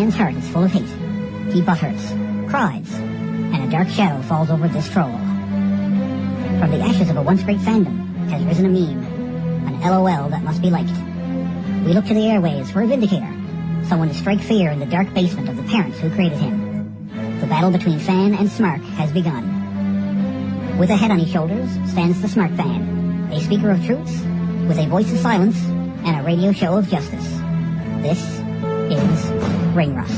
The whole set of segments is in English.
man's heart is full of hate. He butters, cries, and a dark shadow falls over this troll. From the ashes of a once great fandom has risen a meme, an LOL that must be liked. We look to the airwaves for a vindicator, someone to strike fear in the dark basement of the parents who created him. The battle between fan and smark has begun. With a head on his shoulders stands the smark fan, a speaker of truths, with a voice of silence, and a radio show of justice. This is Ring Rust.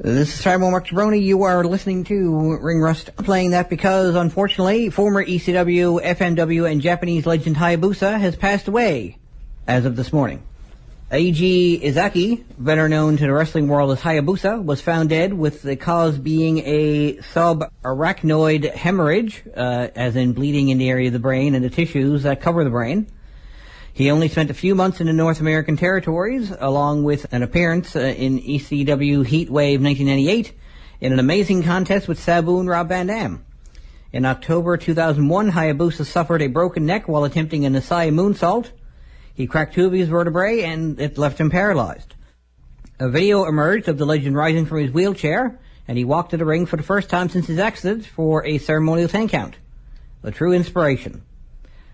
This is Tribal Mark Jabroni. You are listening to Ring Rust. Playing that because, unfortunately, former ECW, FMW, and Japanese legend Hayabusa has passed away as of this morning. Eiji Izaki, better known to the wrestling world as Hayabusa, was found dead, with the cause being a subarachnoid hemorrhage, as in bleeding in the area of the brain and the tissues that cover the brain. He only spent a few months in the North American territories, along with an appearance in ECW Heatwave 1998 in an amazing contest with Sabu and Rob Van Dam. In October 2001, Hayabusa suffered a broken neck while attempting a Nasai moonsault. He cracked 2 of his vertebrae and it left him paralyzed. A video emerged of the legend rising from his wheelchair, and he walked to the ring for the first time since his accident for a ceremonial 10 count. A true inspiration.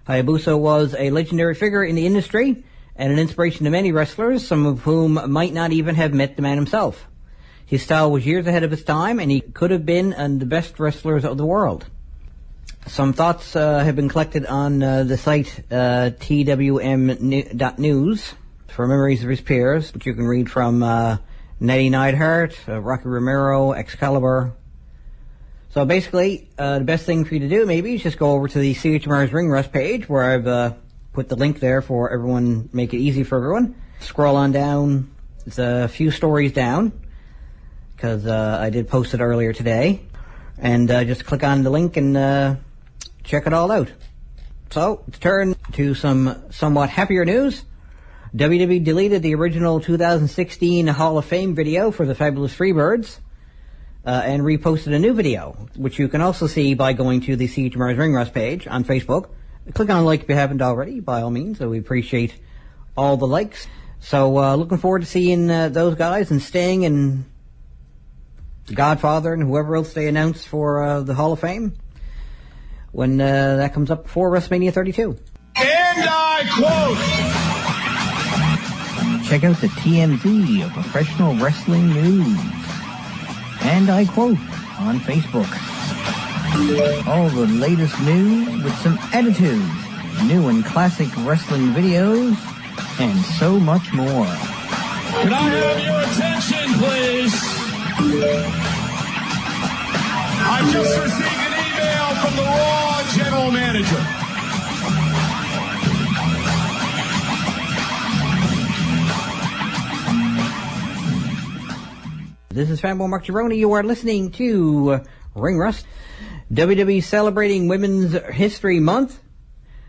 Hayabusa was a legendary figure in the industry and an inspiration to many wrestlers, some of whom might not even have met the man himself. His style was years ahead of his time, and he could have been the best wrestlers of the world. Some thoughts have been collected on the site twm.news for memories of his peers, which you can read from Nettie Neidhart, Rocky Romero, Excalibur. So basically, the best thing for you to do maybe is just go over to the CHMR's Ring Rust page, where I've put the link there for everyone, make it easy for everyone. Scroll on down. It's a few stories down, because I did post it earlier today. And just click on the link and check it all out. So, to turn to some somewhat happier news, WWE deleted the original 2016 Hall of Fame video for the Fabulous Freebirds, and reposted a new video, which you can also see by going to the CHMR's Ring Rust page on Facebook. Click on like if you haven't already, by all means, so we appreciate all the likes. So, looking forward to seeing those guys and staying in The Godfather and whoever else they announce for the Hall of Fame when that comes up before WrestleMania 32. And I quote, check out the TMZ of professional wrestling news. And I quote, on Facebook. All the latest news with some attitude, new and classic wrestling videos, and so much more. Can I have your attention, please? I just received an email from the Raw General Manager. This is Fanboy Mark Jabroni. You are listening to Ring Rust. WWE celebrating Women's History Month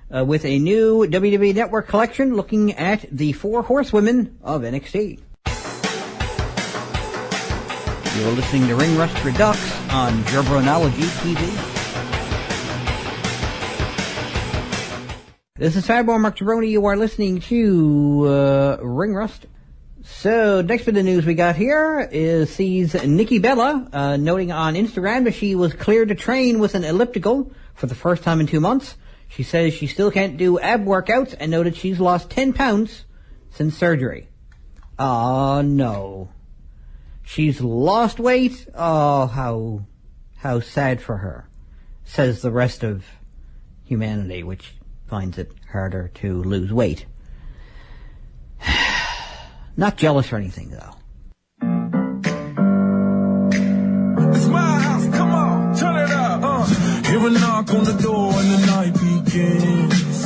with a new WWE Network collection looking at the 4 horsewomen of NXT. You're listening to Ring Rust Redux on Jabronology TV. This is Fanboy Mark Jabroni. You are listening to Ring Rust. So, next bit of news we got here sees Nikki Bella noting on Instagram that she was cleared to train with an elliptical for the first time in 2 months. She says she still can't do ab workouts and noted she's lost 10 pounds since surgery. Oh, no. She's lost weight? Oh, how sad for her, says the rest of humanity, which finds it harder to lose weight. Not jealous or anything, though. It's my house, come on, turn it up. Hear a knock on the door and the night begins.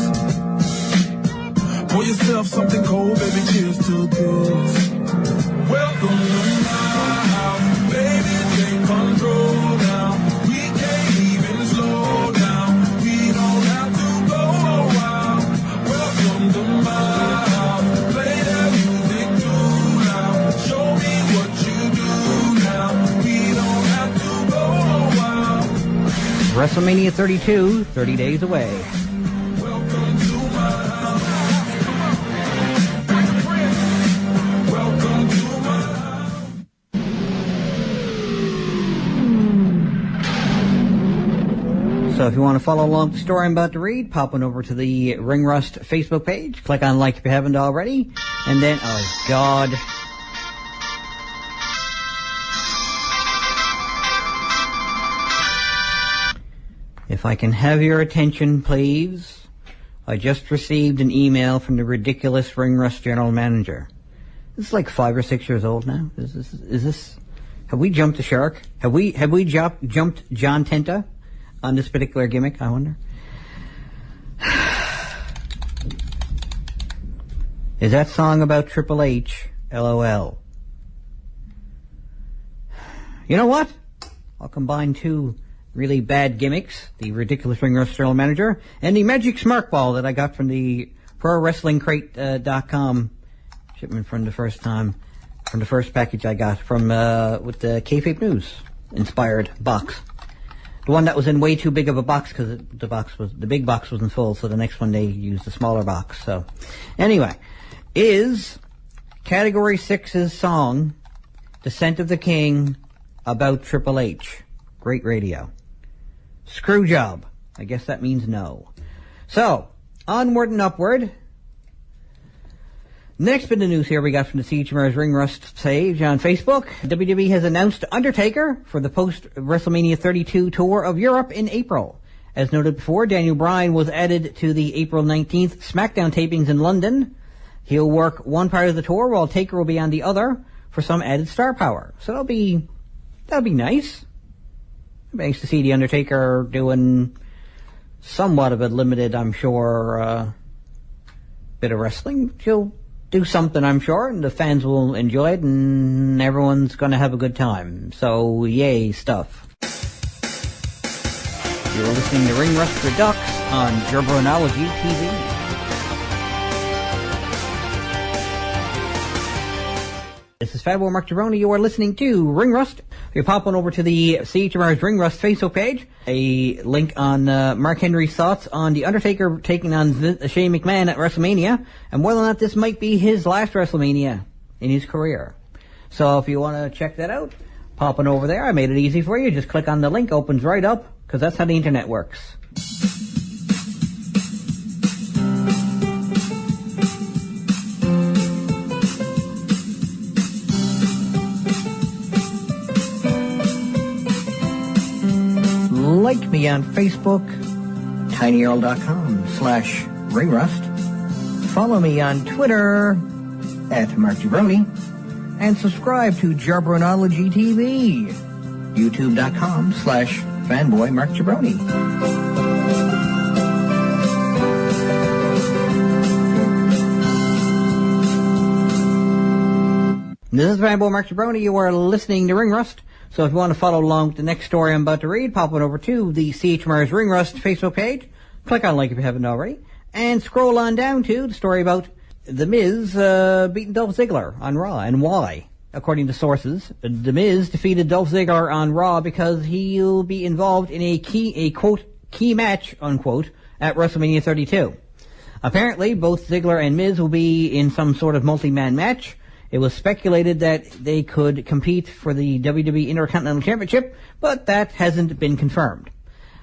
Pour yourself something cold, baby, cheers to this. Welcome to my house, baby. WrestleMania 32, 30 days away. So if you want to follow along the story I'm about to read, pop on over to the Ring Rust Facebook page, click on like if you haven't already, and then, oh God. If I can have your attention, please. I just received an email from the ridiculous Ring Rust general manager. This is like 5 or 6 years old now. Is this, have we jumped the shark? Have we jumped John Tenta on this particular gimmick, I wonder? Is that song about Triple H? LOL. You know what? I'll combine two really bad gimmicks, the ridiculous Ring Rust general manager and the magic smart ball that I got from the ProWrestlingCrate.com shipment from the first package I got from with the Kayfabe News inspired box. The one that was in way too big of a box because the big box wasn't full, so the next one they used the smaller box. So, anyway, is Category 6's song, Descent of the King, about Triple H. Great radio. Screw job. I guess that means no. So, onward and upward. Next bit of news here we got from the CHMR's Ring Rust page on Facebook. WWE has announced Undertaker for the post-WrestleMania 32 tour of Europe in April. As noted before, Daniel Bryan was added to the April 19th SmackDown tapings in London. He'll work one part of the tour while Taker will be on the other for some added star power. So that'll be nice. Nice to see the Undertaker doing somewhat of a limited, I'm sure, bit of wrestling. He'll do something, I'm sure, and the fans will enjoy it, and everyone's going to have a good time. So, yay stuff. You're listening to Ring Rust Redux on Gerbernology TV. This is Fatboy Mark Jabroni. You are listening to Ring Rust. You pop on over to the CHMR's Ring Rust Facebook page. A link on Mark Henry's thoughts on The Undertaker taking on Shane McMahon at WrestleMania, and whether or not this might be his last WrestleMania in his career. So if you want to check that out, pop on over there. I made it easy for you. Just click on the link. Opens right up, because that's how the internet works. Like me on Facebook, tinyurl.com/ringrust. Follow me on Twitter @MarkJabroni. And subscribe to Jarbronology TV, youtube.com/fanboymarkjabroni. This is Fanboy Mark Jabroni. You are listening to Ring Rust. So if you want to follow along with the next story I'm about to read, pop on over to the CHMR's Ring Rust Facebook page. Click on like if you haven't already. And scroll on down to the story about The Miz beating Dolph Ziggler on Raw and why. According to sources, The Miz defeated Dolph Ziggler on Raw because he'll be involved in a quote, key match, unquote, at WrestleMania 32. Apparently, both Ziggler and Miz will be in some sort of multi-man match. It was speculated that they could compete for the WWE Intercontinental Championship, but that hasn't been confirmed.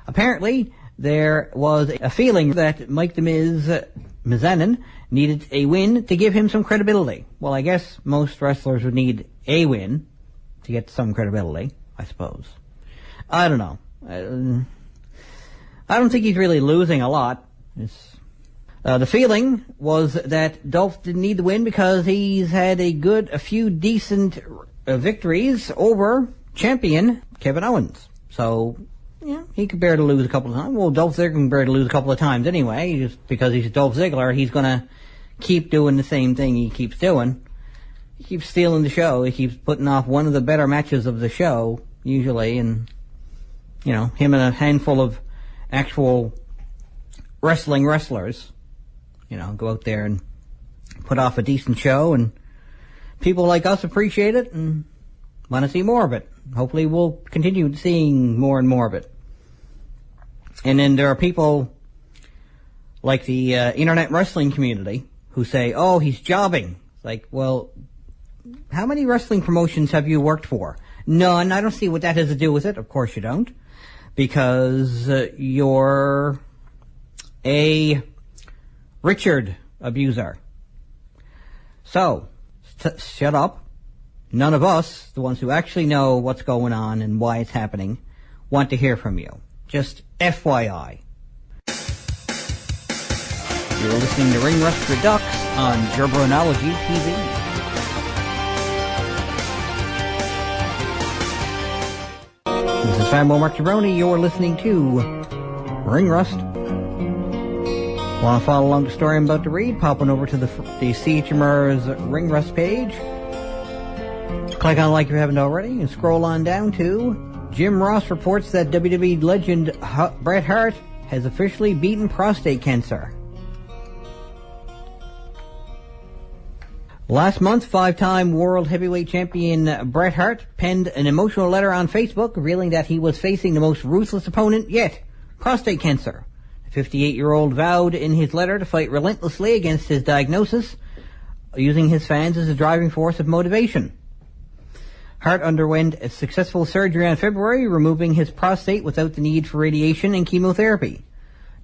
Apparently, there was a feeling that Mike the Miz Mizanin needed a win to give him some credibility. Well, I guess most wrestlers would need a win to get some credibility, I suppose. I don't know. I don't think he's really losing a lot. The feeling was that Dolph didn't need the win because he's had a few decent victories over champion Kevin Owens. So, yeah, he could bear to lose a couple of times. Well, Dolph Ziggler can bear to lose a couple of times anyway, just because he's Dolph Ziggler. He's gonna keep doing the same thing he keeps doing. He keeps stealing the show. He keeps putting off one of the better matches of the show, usually, and, you know, him and a handful of actual wrestlers, you know, go out there and put off a decent show, and people like us appreciate it and want to see more of it. Hopefully we'll continue seeing more and more of it. And then there are people like the internet wrestling community who say, oh, he's jobbing. It's like, well, how many wrestling promotions have you worked for? None. I don't see what that has to do with it. Of course you don't. Because you're a Richard abuser. So, shut up. None of us, the ones who actually know what's going on and why it's happening, want to hear from you. Just FYI. You're listening to Ring Rust Redux on Jabronology TV. This is Fanboy Mark Jabroni. You're listening to Ring Rust. Want to follow along the story I'm about to read? Pop on over to the CHMR's Ring Rust page. Click on like if you haven't already, and scroll on down to Jim Ross reports that WWE legend Bret Hart has officially beaten prostate cancer. Last month, five-time world heavyweight champion Bret Hart penned an emotional letter on Facebook revealing that he was facing the most ruthless opponent yet, prostate cancer. The 58-year-old vowed in his letter to fight relentlessly against his diagnosis, using his fans as a driving force of motivation. Hart underwent a successful surgery on February, removing his prostate without the need for radiation and chemotherapy.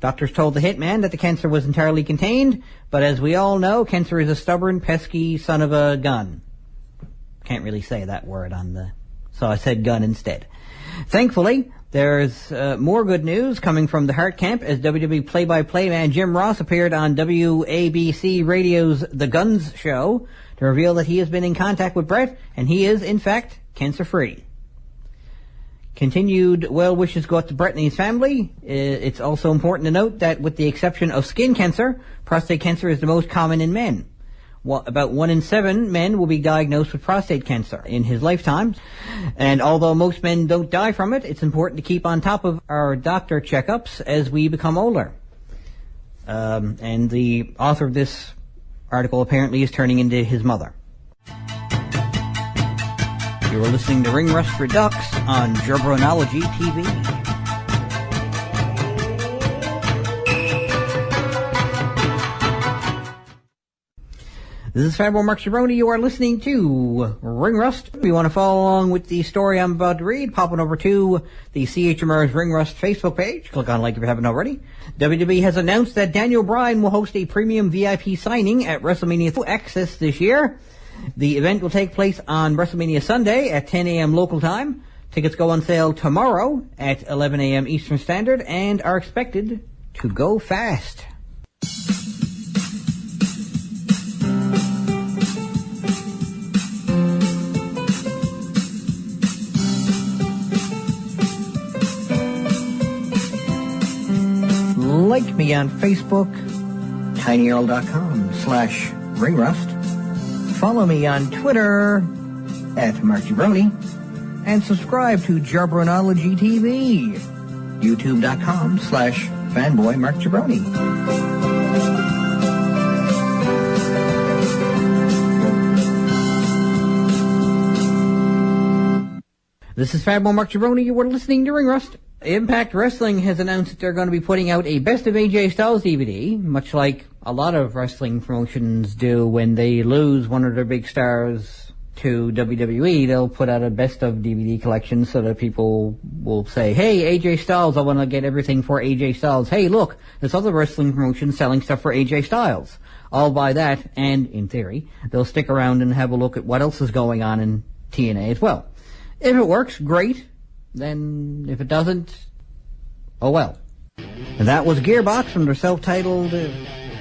Doctors told the hitman that the cancer was entirely contained, but as we all know, cancer is a stubborn, pesky son of a gun. Can't really say that word so I said gun instead. Thankfully, there's more good news coming from the Hart camp as WWE play-by-play man Jim Ross appeared on WABC Radio's The Guns show to reveal that he has been in contact with Bret, and he is, in fact, cancer-free. Continued well wishes go out to Bret and his family. It's also important to note that with the exception of skin cancer, prostate cancer is the most common in men. About 1 in 7 men will be diagnosed with prostate cancer in his lifetime. And although most men don't die from it, it's important to keep on top of our doctor checkups as we become older. And the author of this article apparently is turning into his mother. You are listening to Ring Rust Redux on Jabronology TV. This is Fanboy Mark Jabroni. You are listening to Ring Rust. If you want to follow along with the story I'm about to read, pop on over to the CHMR's Ring Rust Facebook page. Click on like if you haven't already. WWE has announced that Daniel Bryan will host a premium VIP signing at WrestleMania 2 Access this year. The event will take place on WrestleMania Sunday at 10 a.m. local time. Tickets go on sale tomorrow at 11 a.m. Eastern Standard and are expected to go fast. Like me on Facebook, tinyurl.com/ringrust. Follow me on Twitter @MarkJabroni, and subscribe to Jabronology TV, youtube.com/fanboymarkjabroni. This is Fanboy Mark Jabroni. You were listening to Ring Rust. Impact Wrestling has announced that they're going to be putting out a Best of AJ Styles DVD, much like a lot of wrestling promotions do when they lose one of their big stars to WWE. They'll put out a Best of DVD collection so that people will say, hey, AJ Styles, I want to get everything for AJ Styles. Hey, look, this other wrestling promotion selling stuff for AJ Styles. I'll buy that, and in theory, they'll stick around and have a look at what else is going on in TNA as well. If it works, great. Then, if it doesn't, oh well. And that was Gearbox from their self-titled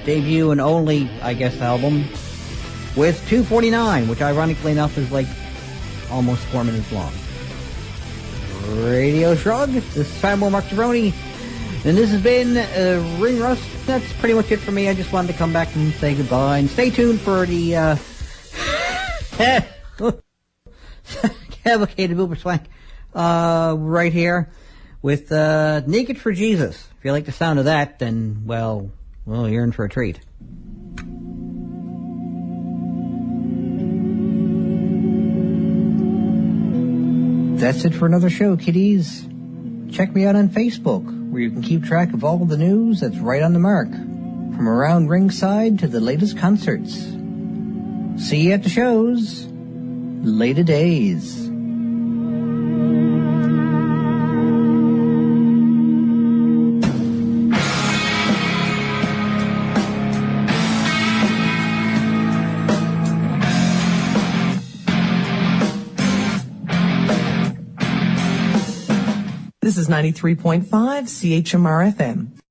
debut and only, I guess, album with 2:49, which ironically enough is like almost 4 minutes long. Radio Shrug, this is Fanboy Mark Jabroni, and this has been Ring Rust. That's pretty much it for me. I just wanted to come back and say goodbye, and stay tuned for the cavalcade of Uber Swank right here with Naked for Jesus. If you like the sound of that, then, well, you're in for a treat. That's it for another show, kiddies. check me out on Facebook, where you can keep track of all the news that's right on the mark, from around ringside to the latest concerts. See you at the shows. Later days. This is 93.5 CHMR FM.